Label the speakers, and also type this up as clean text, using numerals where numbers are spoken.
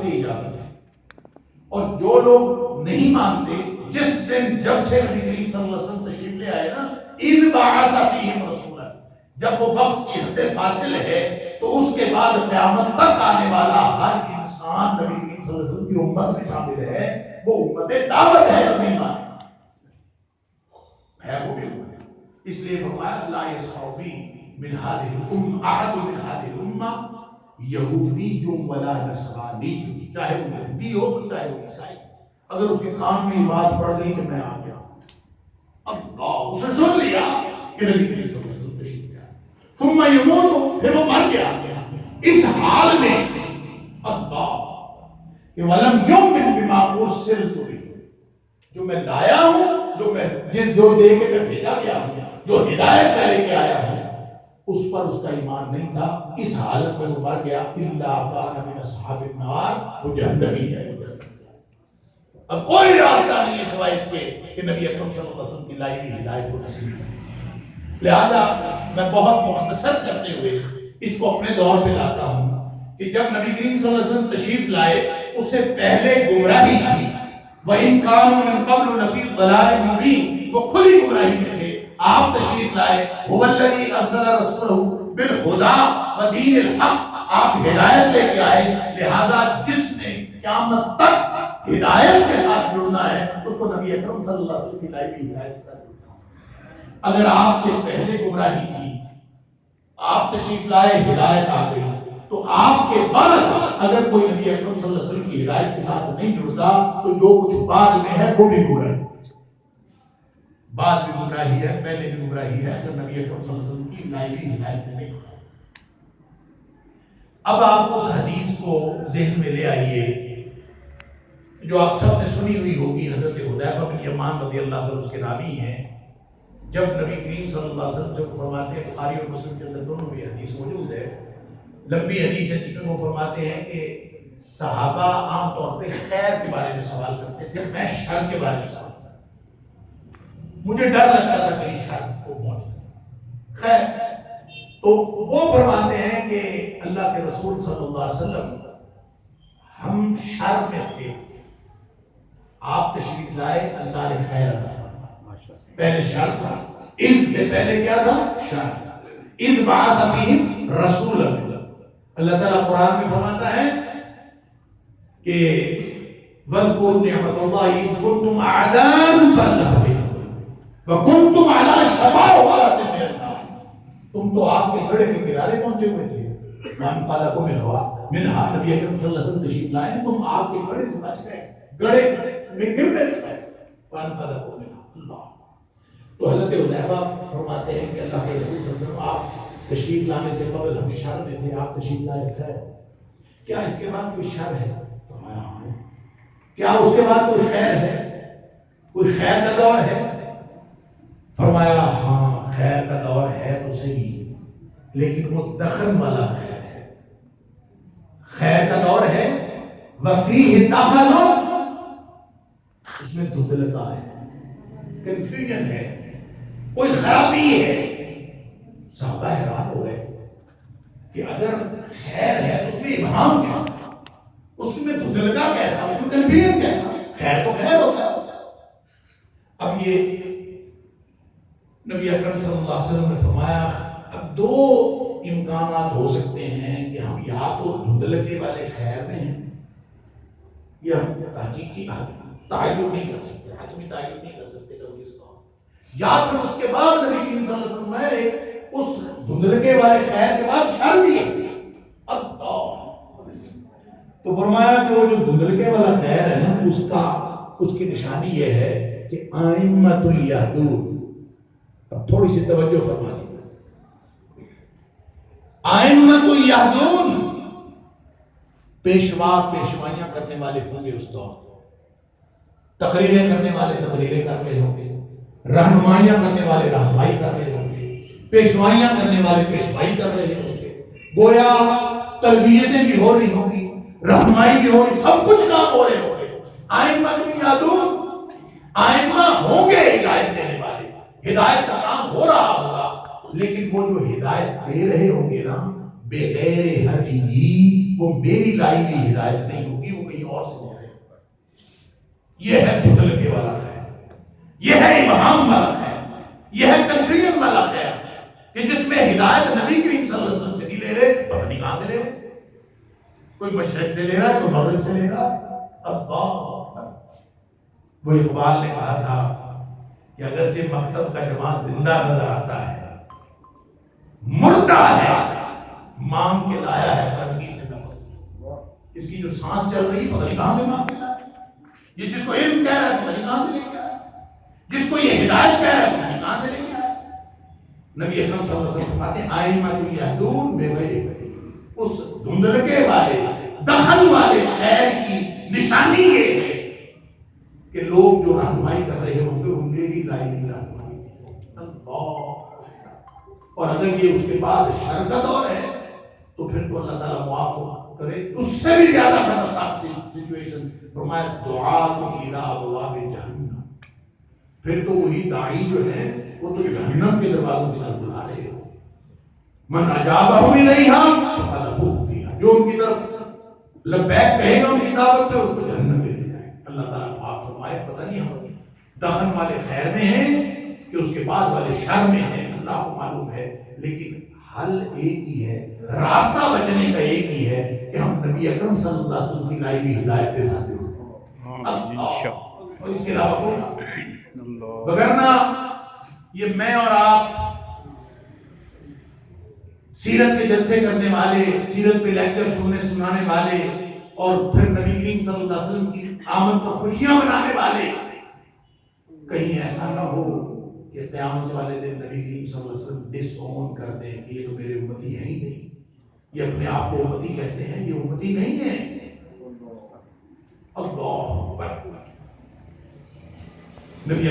Speaker 1: کی اجازت ہے. اور جو لوگ نہیں مانتے، جس دن جب سے نبی کریم صلی اللہ علیہ وسلم تشریف لے آئے نا، اذ بعث فیہم رسولا، جب وہ وقت کی حد فاصل ہے تو اس کے بعد قیامت تک آنے والا ہر انسان نبی کریم صلی اللہ علیہ وسلم کی امت میں شامل ہے. وہ امت دعوت ہے، جو نہیں مانتے ہے وہ بھی امت ہے. اس لیے فرمایا لا یسمع بی من هذه الامه احد من هذه الامه یہودی ولا نصرانی، چاہے وہ یہودی ہو چاہے وہ عیسائی، اگر اس کے کان میں یہ بات پڑ گئی کہ میں آ گیا، اللہ اسے سن لیا کہ نبی کریم صلی اللہ علیہ وسلم تشریف لے آئے، ثم یموت، پھر وہ مر گیا اس حال میں، اللہ کہ ولم یؤمن بما ارسلت به، جو میں لایا ہوں، جو دے کے میں بھیجا گیا ہوں، جو ہدایت میں لے کے آیا ہوں، اس پر اس کا ایمان نہیں تھا، اس حالت میں وہ مر گیا. الا کان من اصحاب النار، وہ جہنمی ہے. اب کوئی راستہ نہیں ہے سوائے اس کے کہ نبی اکرم صلی اللہ علیہ وسلم کی لائی ہوئی ہدایت کو نصیب کریں. لہذا میں بہت مختصر کرتے ہوئے اس کو اپنے دور پہ لاتا ہوں کہ جب نبی کریم صلی اللہ علیہ وسلم تشریف لائے اس سے پہلے گمراہی تھی. وَإِن كَانُوا مِن قَبْلُ لَفِي ضَلَالٍ مُبِينٍ، وہ کھلی گمراہی میں تھے. آپ تشریف لائے، هُوَ الَّذِي أَرْسَلَ رَسُولَهُ بِالْهُدَىٰ وَدِينِ الْحَقِّ، آپ ہدایت لے کے آئے. لہذا جس نے قیامت تک ہدایت کے ساتھ جڑنا ہے اس کو نبی اکرم صلی اللہ علیہ وسلم کی لائی ہوئی ہدایت سے جڑنا ہے. اگر آپ سے پہلے گمراہی تھی، آپ تشریف لائے، ہدایت آ گئی، تو آپ کے بعد اگر کوئی نبی اکرم صلی اللہ علیہ وسلم کی ہدایت کے ساتھ نہیں جڑتا تو جو کچھ بعد میں ہے وہ بھی گمراہی، بعد میں گمراہی ہے، پہلے بھی گمراہی ہے، جب نبی اکرم صلی اللہ علیہ وسلم کی لائی ہوئی ہدایت سے نہیں جڑتا. اب آپ اس حدیث کو ذہن میں لے آئیے جو آپ سب نے سنی ہوئی ہوگی، حضرت حذیفہ بن یمان رضی اللہ عنہ اس کے راوی ہیں. جب نبی کریم صلی اللہ علیہ وسلم سے فرماتے ہیں، بخاری اور مسلم کے اندر دونوں میں حدیث موجود ہے، لمبی حدیث ہے، جس میں وہ فرماتے ہیں کہ صحابہ عام طور پہ خیر کے بارے میں سوال کرتے تھے، میں شر کے بارے میں سوال کرتا ہوں، مجھے ڈر لگتا تھا کہیں شر کو پہنچ جائے. خیر، تو وہ فرماتے ہیں کہ اللہ کے رسول صلی اللہ علیہ وسلم ہم شر میں تھے، آپ تشریف لائے، اللہ نے خیر عطا فرمایا. پہلے شر تھا، اس سے پہلے کیا تھا؟ شر. اذ بعث فیہم رسولا، اللہ تعالیٰ قرآن میں فرماتا ہے کہ وَاذْكُرُوا نِعْمَتَ اللَّهِ إِذْ كُنْتُمْ أَعْدَاءً فَأَلَّفَ بَيْنَ قُلُوبِكُمْ وَكُنْتُمْ عَلَىٰ شَفَا حُفْرَةٍ مِّنَ النَّارِ، تم تو آگ کے گڑھے کے کنارے پہنچے ہوئے تھے. وَأَنْقَذَكُم مِّنْهَا، نبی اکرم صلی اللہ علیہ وسلم تشریف لائے، تم آگ کے گڑھے سے بچ گئے، گڑھے میں گرنے سے بچ گئے. وَأَنْقَذَكُم مِّنْهَا، اللہ. تو حضرت حذیفہ فرماتے ہیں کہ اللہ کے رسول صلی اللہ علیہ وسلم آپ تشریف لانے سے قبل ہم شر میں تھے، آپ تشریف لائے خیر، کیا اس کے بعد کوئی شر ہے؟ فرمایا ہاں. کیا اس کے بعد کوئی خیر ہے؟ کوئی خیر کا دور ہے؟ فرمایا ہاں، خیر کا دور ہے تو صحیح، لیکن وہ دخن والا خیر ہے. خیر کا دور ہے وفیہ دخن، اس میں دھندلتا ہے، کنفیوژن ہے، کوئی خرابی ہے. صحابہ حیران ہو گئے کہ اگر خیر ہے تو اس میں ابہام کیسا، اس میں دھندلکا کیسا، اس میں کنفیوژن کیسا؟ خیر تو خیر ہوتا ہے. اب یہ نبی اکرم صلی اللہ علیہ وسلم نے فرمایا اب دو امکانات ہو سکتے ہیں کہ ہم یا تو دھندلکے والے خیر میں ہیں، یا ہم تحقیقی تعین نہیں کر سکتے، حتمی تعین نہیں کر سکتے کبھی اس کو، یا پھر اس کے بعد نبی کریم صلی اللہ علیہ وسلم میں اس دھندلکے والے خیر کے بعد شر بھی ہے. اللہ، تو فرمایا کہ وہ جو دھندلکے والا خیر ہے نا، اس کی نشانی یہ ہے کہ ائمۃ الیہدون. اب تھوڑی سی توجہ فرما دیجیے، ائمۃ الیہدون پیشوائیاں کرنے والے ہوں گے اس دور، تقریریں کرنے والے تقریریں کر رہے ہوں گے، رہنمائیاں کرنے والے رہنمائی کر رہے ہوں گے، پیشوائیاں کرنے والے پیشوائی کر رہے ہوں گے، گویا تربیتیں بھی ہو رہی ہوں گی، رہنمائی بھی ہو رہی، سب کچھ کام ہو رہے ہوں گے. ائمہ الیہدون، ائمہ ہوں گے ہدایت دینے والے، ہدایت کا کام ہو رہا ہوگا، لیکن وہ جو ہدایت دے رہے ہوں گے نا، بغیر ہدی وہ میری لائی ہوئی ہدایت نہیں ہوگی، وہ کہیں اور سے لے رہے ہیں۔ یہ ہے تغلقے والا خیر، یہ ہے ابہام والا خیر، یہ ہے کنفیوژن والا خیر، کہ جس میں ہدایت نبی کریم صلی اللہ علیہ وسلم سے نہیں لے رہے، پتہ نہیں کہاں سے لے رہے، کوئی مشرق سے لے رہا ہے، کوئی مغرب سے لے رہا ہے۔ اللہ، وہ اقبال نے کہا تھا کہ اگرچہ مکتب کا جماعت زندہ نظر آتا ہے، مردہ ہے، مانگ کے لایا ہے فرنگی سے نفس۔ اس کی جو سانس چل رہی ہے پتہ نہیں کہاں سے مانگ کے لایا، یہ جس کو علم کہہ رہا ہے پتہ نہیں کہاں سے لے کے آیا، جس کو یہ ہدایت کہہ رہا ہے پتہ نہیں کہاں سے لے کے آیا۔ نبی اکرم صلی اللہ علیہ وسلم فرماتے ہیں آئمۃ یہدون بغیر اس دھندلکے والے دخل والے خیر کی نشانی یہ ہے کہ لوگ جو رہنمائی کر رہے ہوں گے وہ میری لائی ہوئی رہنمائی ہے۔ اللہ، اور اگر یہ اس کے بعد شرکت اور ہے تو پھر تو اللہ تعالیٰ معاف کرے، اس سے بھی زیادہ خطرناک سچویشن فرمایا دعاۃ الی ابواب جہنم، پھر تو وہی داعی جو ہے وہ تو جہنم کے دروازوں کی طرف بلا رہے ہو۔ من اجابہم الیہا فادخلوہ فیہا، جو ان کی طرف لبیک کہے گا ان کی دعوت پہ، اس کو جہنم میں لے جائے۔ اللہ تعالیٰ معاف فرمائے۔ پتہ نہیں ہم دخن والے خیر میں ہیں کہ اس کے بعد والے شر میں ہیں، اللہ کو معلوم ہے، لیکن حل ایک ہی ہے، راستہ بچنے کا ایک ہی ہے کہ ہم نبی اکرم صلی اللہ علیہ وسلم کی لائی ہوئی ہدایت کے ساتھ جڑیں، اور اس کے علاوہ کوئی نہ، وگرنہ یہ میں اور آپ سیرت کے جلسے کرنے والے، سیرت کے لیکچر سنانے والے، اور پھر نبی کریم صلی اللہ علیہ وسلم کی آمد پر خوشیاں منانے والے، کہیں ایسا نہ ہو کہ قیامت والے دن نبی کریم صلی اللہ علیہ وسلم ڈس اون کر دیں کہ یہ تو میرے امتی ہیں ہی نہیں، یہ اپنے آپ کو امتی کہتے ہیں، یہ امتی نہیں ہے۔ اللہ اکبر۔ نبی